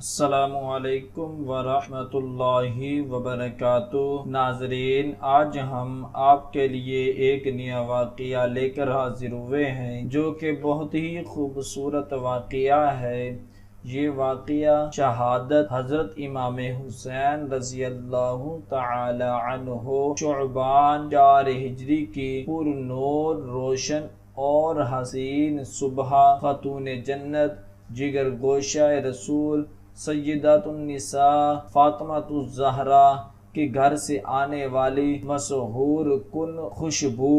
السلام علیکم ورحمۃ اللہ وبرکاتہ۔ ناظرین، آج ہم آپ کے لیے ایک نیا واقعہ لے کر حاضر ہوئے ہیں جو کہ بہت ہی خوبصورت واقعہ ہے۔ یہ واقعہ شہادت حضرت امام حسین رضی اللہ تعالی عنہ شعبان 4 ہجری کی پر نور روشن اور حسین صبح خاتون جنت جگر گوشہ رسول سیدات النساء فاطمہ الزہرا کے گھر سے آنے والی مسحور کن خوشبو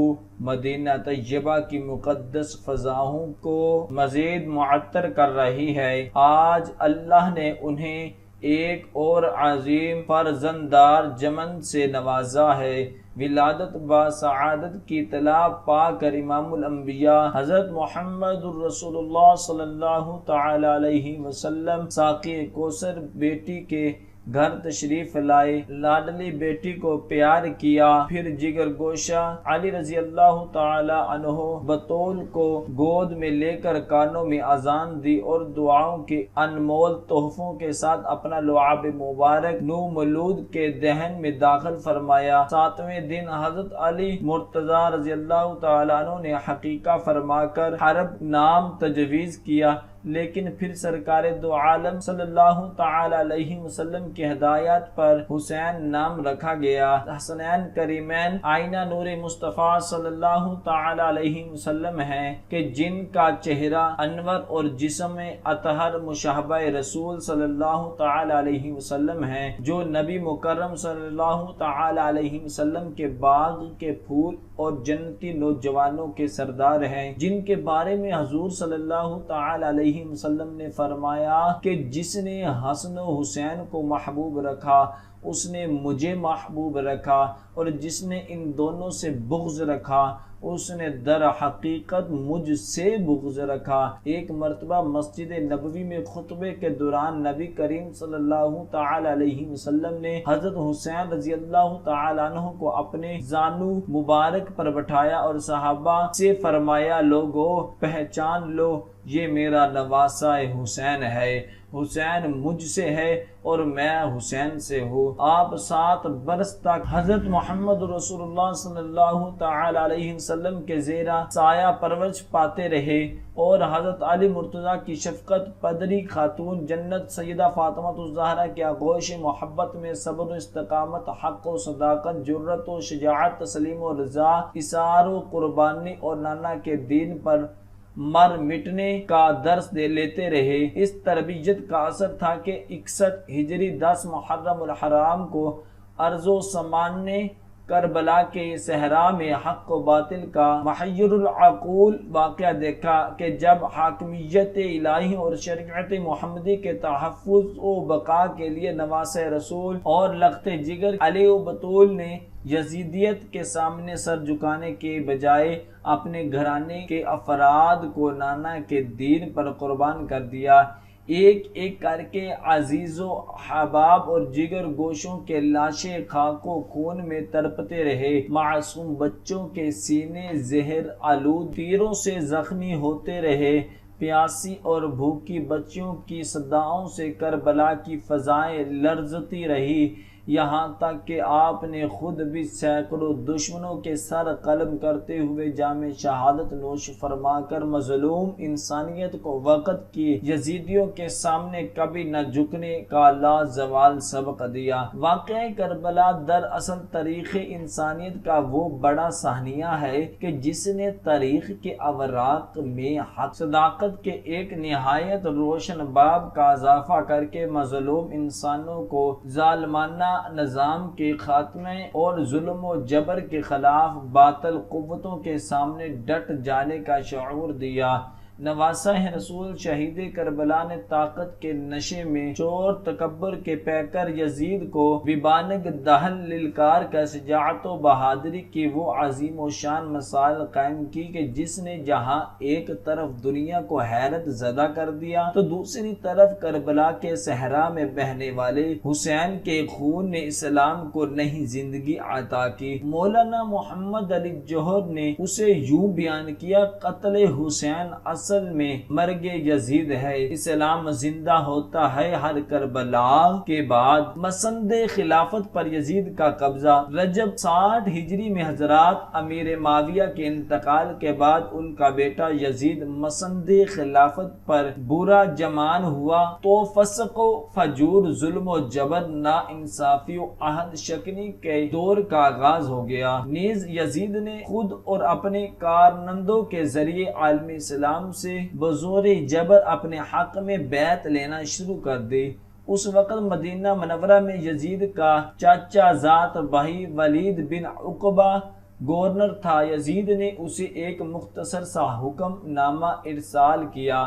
مدینہ طیبہ کی مقدس فضاؤں کو مزید معطر کر رہی ہے۔ آج اللہ نے انہیں ایک اور عظیم فرزنددار جمن سے نوازا ہے۔ ولادت با سعادت کی اطلاع پا کر امام الانبیاء حضرت محمد الرسول اللہ صلی اللہ تعالی علیہ وسلم ساقی کوثر بیٹی کے گھر تشریف لائے، لاڈلی بیٹی کو پیار کیا، پھر جگر گوشہ علی رضی اللہ تعالی عنہ بطول کو گود میں لے کر کانوں میں اذان دی اور دعاؤں کے انمول تحفوں کے ساتھ اپنا لعاب مبارک نو مولود کے دہن میں داخل فرمایا۔ 7ویں دن حضرت علی مرتضی رضی اللہ تعالی عنہ نے حقیقہ فرما کر حرب نام تجویز کیا، لیکن پھر سرکار دو عالم صلی اللہ تعالی علیہ وسلم کی ہدایات پر حسین نام رکھا گیا۔ حسنین کریمین آئینہ نور مصطفیٰ صلی اللہ تعالی علیہ وسلم ہیں کہ جن کا چہرہ انور اور جسم اطہر مشابہ رسول صلی اللہ تعالی علیہ وسلم ہیں، جو نبی مکرم صلی اللہ تعالی علیہ وسلم کے باغ کے پھول اور جنتی نوجوانوں کے سردار ہیں، جن کے بارے میں حضور صلی اللہ تعالی علیہ وسلم نے فرمایا کہ جس نے حسن و حسین کو محبوب رکھا اس نے مجھے محبوب رکھا، اور جس نے ان دونوں سے بغض رکھا اس نے در حقیقت مجھ سے بغض رکھا۔ ایک مرتبہ مسجد نبوی میں خطبے کے دوران نبی کریم صلی اللہ تعالی علیہ وسلم نے حضرت حسین رضی اللہ تعالی عنہ کو اپنے زانو مبارک پر بٹھایا اور صحابہ سے فرمایا، لوگو پہچان لو، یہ میرا نواسہ حسین ہے، حسین مجھ سے ہے اور میں حسین سے ہوں۔ آپ 7 برس تک حضرت محمد رسول اللہ صلی اللہ تعالی علیہ وسلم کے زیرہ سایہ پرورش پاتے رہے اور حضرت علی مرتضیٰ کی شفقت پدری خاتون جنت سیدہ فاطمہ الزہرا کے آغوش محبت میں صبر و استقامت، حق و صداقت، جرأت و شجاعت، تسلیم و رضا، اثار و قربانی اور نانا کے دین پر مر مٹنے کا درس لیتے رہے۔ اس تربیت کا اثر تھا کہ 61 ہجری 10 محرم الحرام کو ارض و سامان نے کربلا کے صحرا میں حق و باطل کا محیر العقول واقعہ دیکھا کہ جب حاکمیت الہی اور شریعت محمدی کے تحفظ و بقا کے لیے نواسہ رسول اور لخت جگر علی و بطول نے یزیدیت کے سامنے سر جھکانے کے بجائے اپنے گھرانے کے افراد کو نانا کے دین پر قربان کر دیا۔ ایک ایک کر کے عزیز و احباب اور جگر گوشوں کے لاشیں خاک و خون میں تڑپتے رہے، معصوم بچوں کے سینے زہر آلود تیروں سے زخمی ہوتے رہے، پیاسی اور بھوکی بچیوں کی صداؤں سے کربلا کی فضائیں لرزتی رہی، یہاں تک کہ آپ نے خود بھی سینکڑوں دشمنوں کے سر قلم کرتے ہوئے جام شہادت نوش فرما کر مظلوم انسانیت کو وقت کی یزیدیوں کے سامنے کبھی نہ جھکنے کا لازوال سبق دیا۔ واقعہ کربلا دراصل تاریخ انسانیت کا وہ بڑا سہنیہ ہے کہ جس نے تاریخ کے اوراق میں حق صداقت کے ایک نہایت روشن باب کا اضافہ کر کے مظلوم انسانوں کو ظالمانہ نظام کے خاتمے اور ظلم و جبر کے خلاف باطل قوتوں کے سامنے ڈٹ جانے کا شعور دیا۔ نواسہ رسول شہید کربلا نے طاقت کے نشے میں چور تکبر کے پیکر یزید کو ببانگ دہل للکار کا شجاعت و بہادری کی وہ عظیم و شان مثال قائم کی کہ جس نے جہاں ایک طرف دنیا کو حیرت زدہ کر دیا تو دوسری طرف کربلا کے صحرا میں بہنے والے حسین کے خون نے اسلام کو نئی زندگی عطا کی۔ مولانا محمد علی جوہر نے اسے یوں بیان کیا، قتل حسین اصل میں مرگ یزید ہے۔ اسلام زندہ ہوتا ہے ہر کربلا کے بعد۔ مسند خلافت پر یزید کا قبضہ۔ رجب 60 ہجری میں حضرات امیر معاویہ کے انتقال کے بعد ان کا بیٹا یزید مسند خلافت پر برا جمان ہوا تو فسق و فجور، ظلم و جبر، نا انصافی و عہد شکنی کے دور کا آغاز ہو گیا۔ نیز یزید نے خود اور اپنے کارنندوں کے ذریعے عالم اسلام سے بزور جبر اپنے حق میں بیعت لینا شروع کر دی۔ اس وقت مدینہ منورہ میں یزید کا چاچا زاد بھائی ولید بن عقبہ گورنر تھا۔ یزید نے اسے ایک مختصر سا حکم نامہ ارسال کیا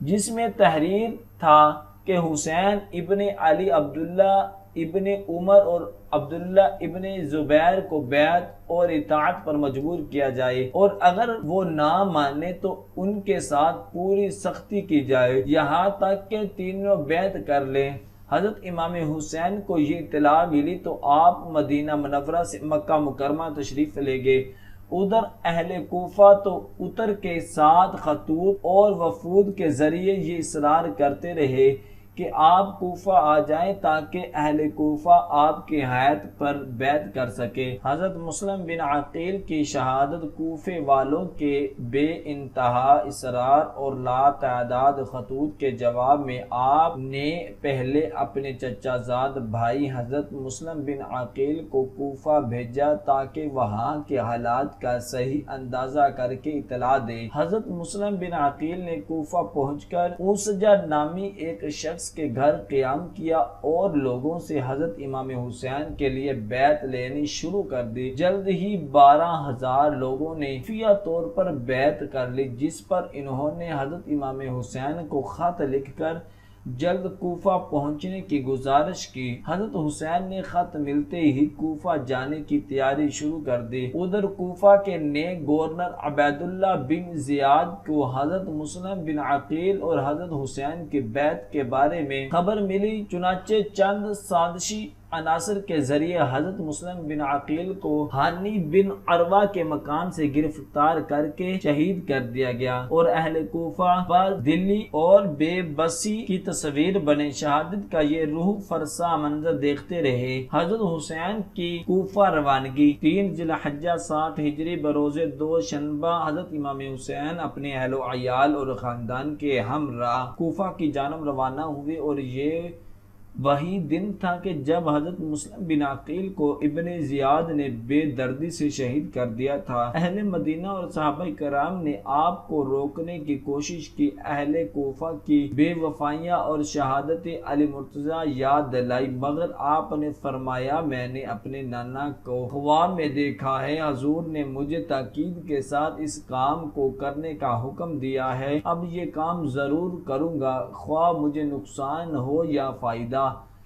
جس میں تحریر تھا کہ حسین ابن علی، عبداللہ ابن عمر اور عبداللہ ابن زبیر کو بیعت اور اطاعت پر مجبور کیا جائے، اور اگر وہ نہ مانے تو ان کے ساتھ پوری سختی کی جائے یہاں تک کہ تینوں بیعت کر لیں۔ حضرت امام حسین کو یہ اطلاع ملی تو آپ مدینہ منورہ سے مکہ مکرمہ تشریف لے گئے۔ ادھر اہل کوفہ تو اتر کے ساتھ خطوط اور وفود کے ذریعے یہ اصرار کرتے رہے کہ آپ کوفہ آ جائیں تاکہ اہل کوفہ آپ کی حیات پر بیعت کر سکے۔ حضرت مسلم بن عقیل کی شہادت کوفے والوں کے بے انتہا اصرار اور لا تعداد خطوط کے جواب میں آپ نے پہلے اپنے چچا زاد بھائی حضرت مسلم بن عقیل کو کوفہ بھیجا تاکہ وہاں کے حالات کا صحیح اندازہ کر کے اطلاع دے۔ حضرت مسلم بن عقیل نے کوفہ پہنچ کر اوسجہ نامی ایک شخص کے گھر قیام کیا اور لوگوں سے حضرت امام حسین کے لیے بیعت لینی شروع کر دی۔ جلد ہی 12,000 لوگوں نے خفیہ طور پر بیعت کر لی، جس پر انہوں نے حضرت امام حسین کو خط لکھ کر جلد کوفہ پہنچنے کی گزارش کی۔ حضرت حسین نے خط ملتے ہی کوفہ جانے کی تیاری شروع کر دی۔ ادھر کوفہ کے نئے گورنر عبیداللہ بن زیاد کو حضرت مسلم بن عقیل اور حضرت حسین کی بیعت کے بارے میں خبر ملی، چنانچہ چند سازشی عناصر کے ذریعے حضرت مسلم بن عقیل کو ہانی بن عروہ کے مکان سے گرفتار کر کے شہید کر دیا گیا، اور اہل کوفہ پر دلی اور بے بسی کی تصویر بنے۔ شہادت کا یہ روح فرسا منظر دیکھتے رہے۔ حضرت حسین کی کوفہ روانگی 3 ذی الحجہ 60 ہجری بروز دوشنبہ حضرت امام حسین اپنے اہل و عیال اور خاندان کے ہمراہ کوفہ کی جانب روانہ ہوئے، اور یہ وہی دن تھا کہ جب حضرت مسلم بن عقیل کو ابن زیاد نے بے دردی سے شہید کر دیا تھا۔ اہل مدینہ اور صحابہ کرام نے آپ کو روکنے کی کوشش کی، اہل کوفہ کی بے وفائیاں اور شہادت علی مرتضیٰ یاد دلائی، مگر آپ نے فرمایا میں نے اپنے نانا کو خواب میں دیکھا ہے، حضور نے مجھے تاکید کے ساتھ اس کام کو کرنے کا حکم دیا ہے، اب یہ کام ضرور کروں گا، خواہ مجھے نقصان ہو یا فائدہ۔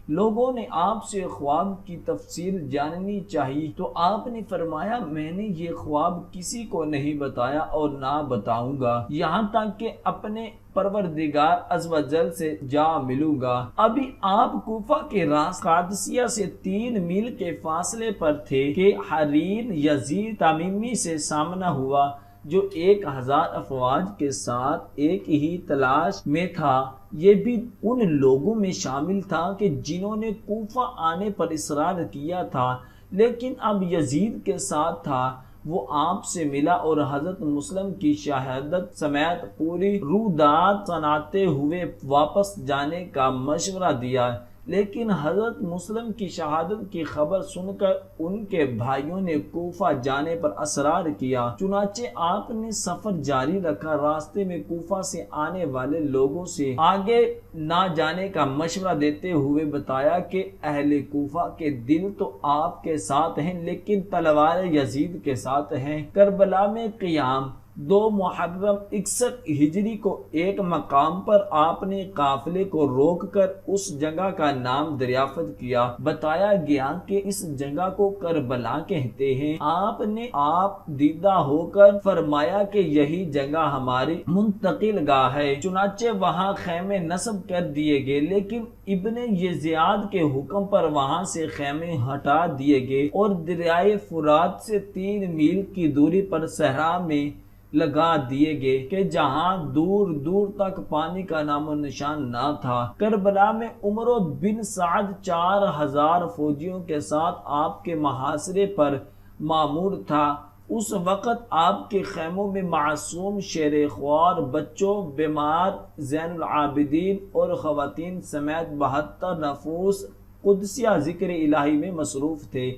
لوگوں نے آپ سے خواب کی تفصیل جاننی چاہی تو آپ نے فرمایا میں نے یہ خواب کسی کو نہیں بتایا اور نہ بتاؤں گا یہاں تک کہ اپنے پروردگار عز و جل سے جا ملوں گا۔ ابھی آپ کوفہ کے راس قادسیہ سے 3 میل کے فاصلے پر تھے کہ حریر یزید تمیمی سے سامنا ہوا، جو 1000 افواج کے ساتھ ایک ہی تلاش میں تھا۔ یہ بھی ان لوگوں میں شامل تھا کہ جنہوں نے کوفہ آنے پر اصرار کیا تھا، لیکن اب یزید کے ساتھ تھا۔ وہ آپ سے ملا اور حضرت مسلم کی شہادت سمیت پوری رودات سناتے ہوئے واپس جانے کا مشورہ دیا، لیکن حضرت مسلم کی شہادت کی خبر سن کر ان کے بھائیوں نے کوفہ جانے پر اصرار کیا، چنانچہ آپ نے سفر جاری رکھا، راستے میں کوفہ سے آنے والے لوگوں سے آگے نہ جانے کا مشورہ دیتے ہوئے بتایا کہ اہل کوفہ کے دل تو آپ کے ساتھ ہیں لیکن تلوار یزید کے ساتھ ہیں۔ کربلا میں قیام 2 محرم 61 ہجری کو ایک مقام پر آپ نے قافلے کو روک کر اس جگہ کا نام دریافت کیا۔ بتایا گیا کہ اس جگہ کو کربلا کہتے ہیں۔ آپ نے آپ دیدہ ہو کر فرمایا کہ یہی جگہ ہماری منتقل گاہ ہے، چنانچہ وہاں خیمے نصب کر دیے گئے، لیکن ابن یزیاد کے حکم پر وہاں سے خیمے ہٹا دیے گئے اور دریائے فرات سے 3 میل کی دوری پر صحرا میں لگا دیے گئے کہ جہاں دور دور تک پانی کا نام و نشان نہ تھا۔ کربلا میں عمر بن سعد 4000 فوجیوں کے ساتھ آپ کے محاصرے پر مامور تھا۔ اس وقت آپ کے خیموں میں معصوم، شیر خوار، بچوں، بیمار، زین العابدین اور خواتین سمیت 72 نفوس قدسیہ ذکر الہی میں مصروف تھے۔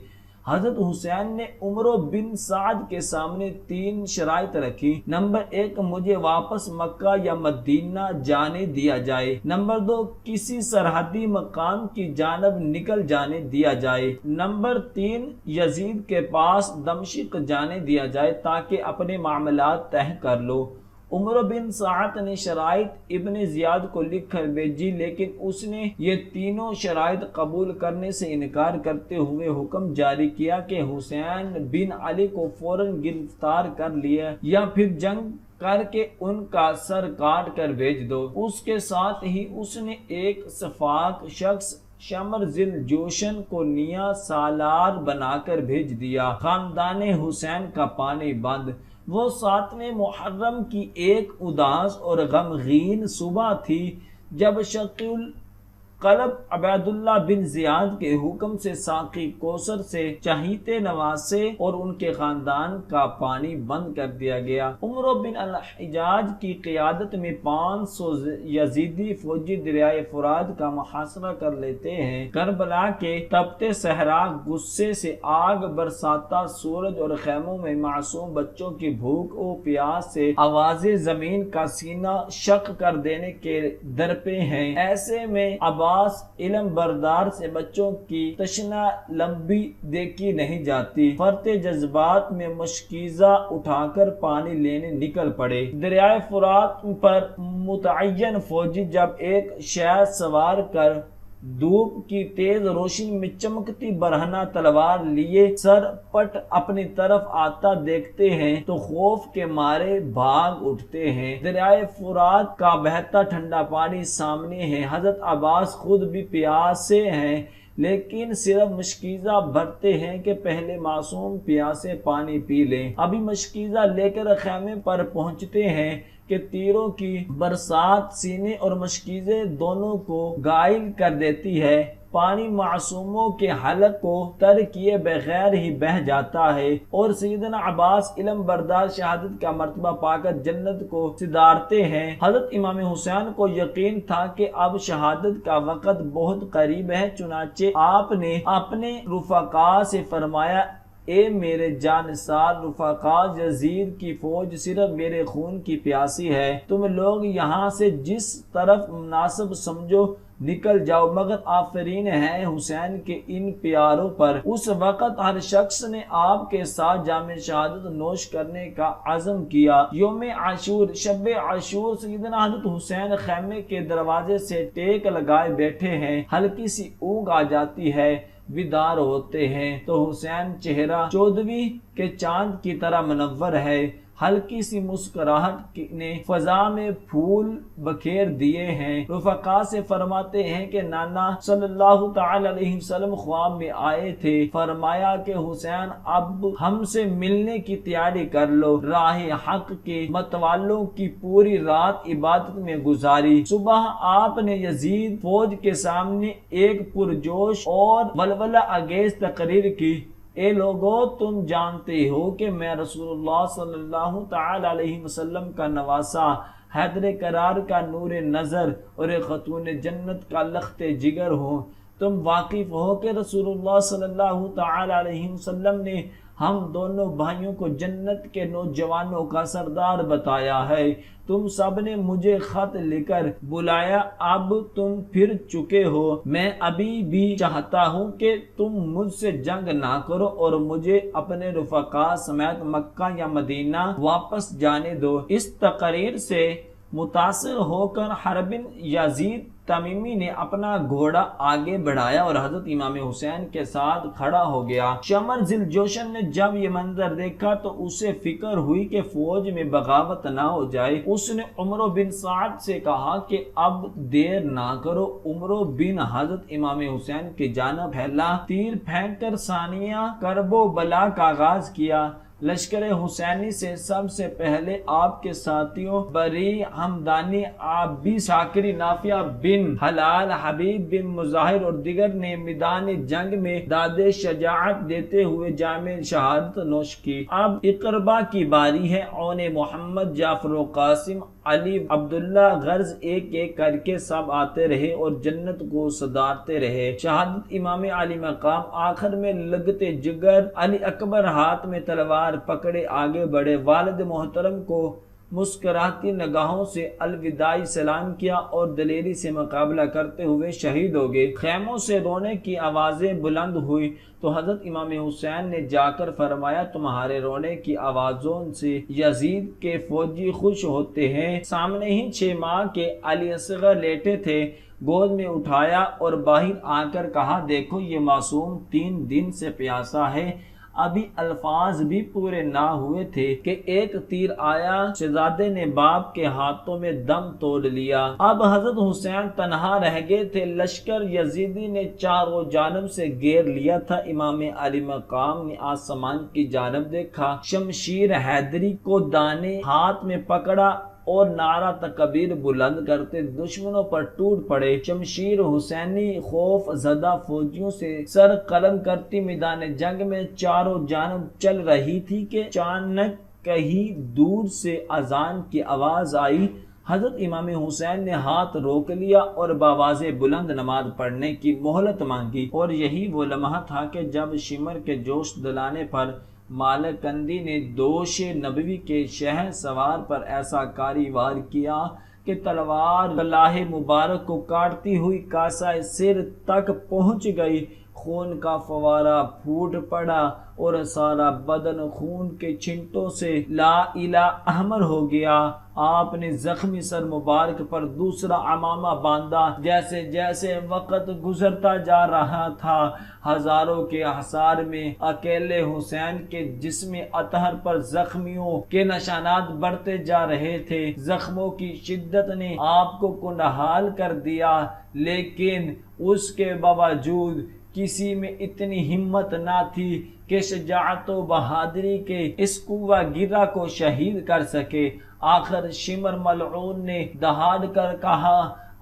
حضرت حسین نے عمر بن سعد کے سامنے 3 شرائط رکھی۔ نمبر 1، مجھے واپس مکہ یا مدینہ جانے دیا جائے۔ نمبر 2، کسی سرحدی مقام کی جانب نکل جانے دیا جائے۔ نمبر 3، یزید کے پاس دمشق جانے دیا جائے تاکہ اپنے معاملات طے کر لو۔ عمر بن سعد نے شرائط ابن زیاد کو لکھ کر بھیجی، لیکن اس نے یہ تینوں شرائط قبول کرنے سے انکار کرتے ہوئے حکم جاری کیا کہ حسین بن علی کو فوراً گرفتار کر لیا یا پھر جنگ کر کے ان کا سر کاٹ کر بھیج دو۔ اس کے ساتھ ہی اس نے ایک سفاک شخص شمر ذل جوشن کو نیا سالار بنا کر بھیج دیا۔ خاندان حسین کا پانی بند۔ وہ 7ویں محرم کی ایک اداس اور غمگین صبح تھی جب شقی القلب عبید اللہ بن زیاد کے حکم سے ساقی کوثر سے چہیتے نواسے اور ان کے خاندان کا پانی بند کر دیا گیا۔ عمر بن الحجاج کی قیادت میں 500 یزیدی فوجی دریائے فرات کا محاصرہ کر لیتے ہیں۔ کربلا کے تپتے صحرا غصے سے آگ برساتا سورج اور خیموں میں معصوم بچوں کی بھوک و پیاس سے آوازیں زمین کا سینہ شق کر دینے کے درپے ہیں۔ ایسے میں علم بردار سے بچوں کی تشنہ لمبی دیکھی نہیں جاتی۔ فرط جذبات میں مشکیزہ اٹھا کر پانی لینے نکل پڑے۔ دریائے فرات پر متعین فوجی جب ایک شہ سوار کر دھوپ کی تیز روشنی میں چمکتی برہنہ تلوار لیے سر پٹ اپنی طرف آتا دیکھتے ہیں تو خوف کے مارے بھاگ اٹھتے ہیں۔ دریائے فرات کا بہتا ٹھنڈا پانی سامنے ہے۔ حضرت عباس خود بھی پیاسے ہیں، لیکن صرف مشکیزہ بھرتے ہیں کہ پہلے معصوم پیاسے پانی پی لیں۔ ابھی مشکیزہ لے کر خیمے پر پہنچتے ہیں کہ تیروں کی برسات سینے اور مشکیزے دونوں کو گھائل کر دیتی ہے۔ پانی معصوموں کے حلق کو تر کیے بغیر ہی بہہ جاتا ہے اور سیدنا عباس علم بردار شہادت کا مرتبہ پا کر جنت کو صدارتے ہیں۔ حضرت امام حسین کو یقین تھا کہ اب شہادت کا وقت بہت قریب ہے، چنانچہ آپ نے اپنے رفقا سے فرمایا، اے میرے جانثار رفقا، یزید کی فوج صرف میرے خون کی پیاسی ہے۔ تم لوگ یہاں سے جس طرف مناسب سمجھو نکل جاؤ، مگر آفرین ہے حسین کے ان پیاروں پر۔ اس وقت ہر شخص نے آپ کے ساتھ جام شہادت نوش کرنے کا عزم کیا۔ یوم عاشور، شب عاشور، سیدنا حضرت حسین خیمے کے دروازے سے ٹیک لگائے بیٹھے ہیں۔ ہلکی سی اونگ آ جاتی ہے، بیدار ہوتے ہیں تو حسین چہرہ 14ویں کے چاند کی طرح منور ہے۔ ہلکی سی مسکراہٹ نے فضا میں پھول بکھیر دیے ہیں۔ رفقا سے فرماتے ہیں کہ نانا صلی اللہ تعالی علیہ وسلم خواب میں آئے تھے، فرمایا کہ حسین اب ہم سے ملنے کی تیاری کر لو۔ راہ حق کے متوالوں کی پوری رات عبادت میں گزاری۔ صبح آپ نے یزید فوج کے سامنے ایک پرجوش اور ولولہ انگیز تقریر کی، اے لوگو، تم جانتے ہو کہ میں رسول اللہ صلی اللہ تعالی علیہ وسلم کا نواسا، حیدر کرار کا نور نظر اور ایک خاتون جنت کا لخت جگر ہوں۔ تم واقف ہو کہ رسول اللہ صلی اللہ تعالی علیہ وسلم نے ہم دونوں بھائیوں کو جنت کے نوجوانوں کا سردار بتایا ہے۔ تم سب نے مجھے خط لکھ کر بلایا، اب تم پھر چکے ہو۔ میں ابھی بھی چاہتا ہوں کہ تم مجھ سے جنگ نہ کرو اور مجھے اپنے رفقا سمیت مکہ یا مدینہ واپس جانے دو۔ اس تقریر سے متاثر ہو کر حرب بن یزید تمیمی نے اپنا گھوڑا آگے بڑھایا اور حضرت امام حسین کے ساتھ کھڑا ہو گیا۔ شمر ذل جوشن نے جب یہ منظر دیکھا تو اسے فکر ہوئی کہ فوج میں بغاوت نہ ہو جائے۔ اس نے عمر بن سعد سے کہا کہ اب دیر نہ کرو۔ عمر بن حضرت امام حسین کی جانب پھیلا، تیر پھینک کر ثانیہ کرب و بلا کا آغاز کیا۔ لشکر حسینی سے سب سے پہلے آپ کے ساتھیوں بری ہمدانی، آبی شاکری، نافیہ بن حلال، حبیب بن مظاہر اور دیگر نے میدان جنگ میں داد شجاعت دیتے ہوئے جامع شہادت نوش کی۔ اب اقربا کی باری ہے۔ اون محمد، جعفر و قاسم، علی، عبداللہ غرض ایک ایک کر کے سب آتے رہے اور جنت کو صدارتے رہے۔ شہادت امام علی مقام آخر میں لگتے جگر علی اکبر ہاتھ میں تلوار پکڑے آگے بڑھے، والد محترم کو مسکراتی نگاہوں سے الوداعی سلام کیا اور دلیری سے مقابلہ کرتے ہوئے شہید ہو گئے۔ خیموں سے رونے کی آوازیں بلند ہوئی تو حضرت امام حسین نے جا کر فرمایا تمہارے رونے کی آوازوں سے یزید کے فوجی خوش ہوتے ہیں۔ سامنے ہی 6 ماہ کے علی اصغر لیٹے تھے، گود میں اٹھایا اور باہر آ کر کہا دیکھو یہ معصوم 3 دن سے پیاسا ہے۔ ابھی الفاظ بھی پورے نہ ہوئے تھے کہ ایک تیر آیا، شہزادے نے باپ کے ہاتھوں میں دم توڑ لیا۔ اب حضرت حسین تنہا رہ گئے تھے، لشکر یزیدی نے چاروں جانب سے گھیر لیا تھا۔ امام علی مقام نے آسمان کی جانب دیکھا، شمشیر حیدری کو دانے ہاتھ میں پکڑا اور نعرہ تکبیر بلند کرتے دشمنوں پر ٹوٹ پڑے۔ شمشیر حسینی خوف زدہ فوجیوں سے سر قلم کرتی میدان جنگ میں چاروں جانب چل رہی تھی کہ اچانک کہیں دور سے اذان کی آواز آئی۔ حضرت امام حسین نے ہاتھ روک لیا اور بآواز بلند نماز پڑھنے کی مہلت مانگی، اور یہی وہ لمحہ تھا کہ جب شمر کے جوش دلانے پر مالک کندی نے دوش نبوی کے شہر سوار پر ایسا کاری وار کیا کہ تلوار کلاہ مبارک کو کاٹتی ہوئی کاسہ سر تک پہنچ گئی۔ خون کا فوارہ پھوٹ پڑا اور سارا بدن خون کے چھنٹوں سے لا الہ احمر ہو گیا۔ آپ نے زخمی سر مبارک پر دوسرا عمامہ باندھا۔ جیسے جیسے وقت گزرتا جا رہا تھا، ہزاروں کے حصار میں اکیلے حسین کے جسم اطہر پر زخمیوں کے نشانات بڑھتے جا رہے تھے۔ زخموں کی شدت نے آپ کو کنحال کر دیا، لیکن اس کے باوجود کسی میں اتنی ہمت نہ تھی کہ شجاعت و بہادری کے اس قوہ گرہ کو شہید کر سکے۔ آخر شمر ملعون نے دہاڑ کر کہا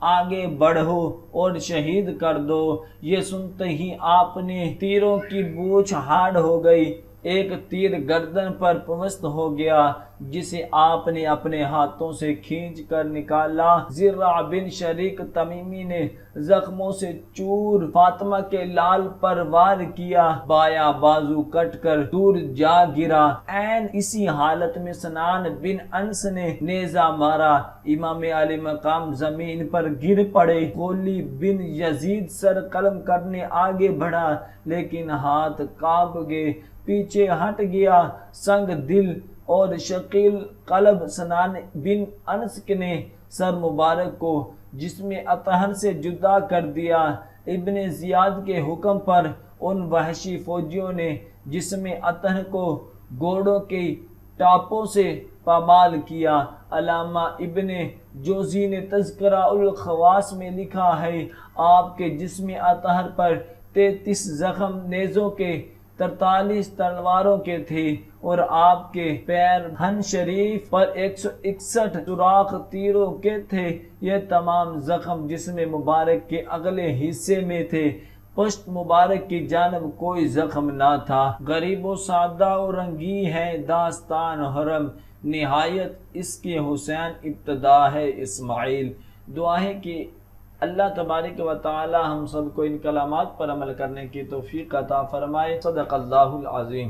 آگے بڑھو اور شہید کر دو۔ یہ سنتے ہی آپ نے تیروں کی بوچھ ہارڈ ہو گئی۔ ایک تیر گردن پر پوست ہو گیا جسے آپ نے اپنے ہاتھوں سے کھینچ کر نکالا۔ زرع بن شریک تمیمی نے زخموں سے چور فاطمہ کے لال پر وار کیا، بایاں بازو کٹ کر دور جا گرا۔ عین اسی حالت میں سنان بن انس نے نیزہ مارا، امام علی مقام زمین پر گر پڑے۔ غولی بن یزید سر قلم کرنے آگے بڑھا، لیکن ہاتھ کانپ گئے، پیچھے ہٹ گیا۔ سنگ دل اور شکیل قلب سنان بن انس نے سر مبارک کو جسم اطہر سے جدا کر دیا۔ ابن زیاد کے حکم پر ان وحشی فوجیوں نے جسم اطہر کو گھوڑوں کی ٹاپوں سے پامال کیا۔ علامہ ابن جوزی نے تذکرہ الخواص میں لکھا ہے آپ کے جسم اطہر پر 33 زخم نیزوں کے، 43 تلواروں کے تھے، اور آپ کے پیر ہن شریف پر 161 سوراخ تیروں کے تھے۔ یہ تمام زخم جسم مبارک کے اگلے حصے میں تھے، پشت مبارک کی جانب کوئی زخم نہ تھا۔ غریب و سادہ و رنگی ہے داستان حرم، نہایت اس کی حسین ابتدا ہے اسماعیل۔ دعا ہے کہ اللہ تبارک و تعالی ہم سب کو ان کلمات پر عمل کرنے کی توفیق عطا فرمائے۔ صدق اللہ العظیم۔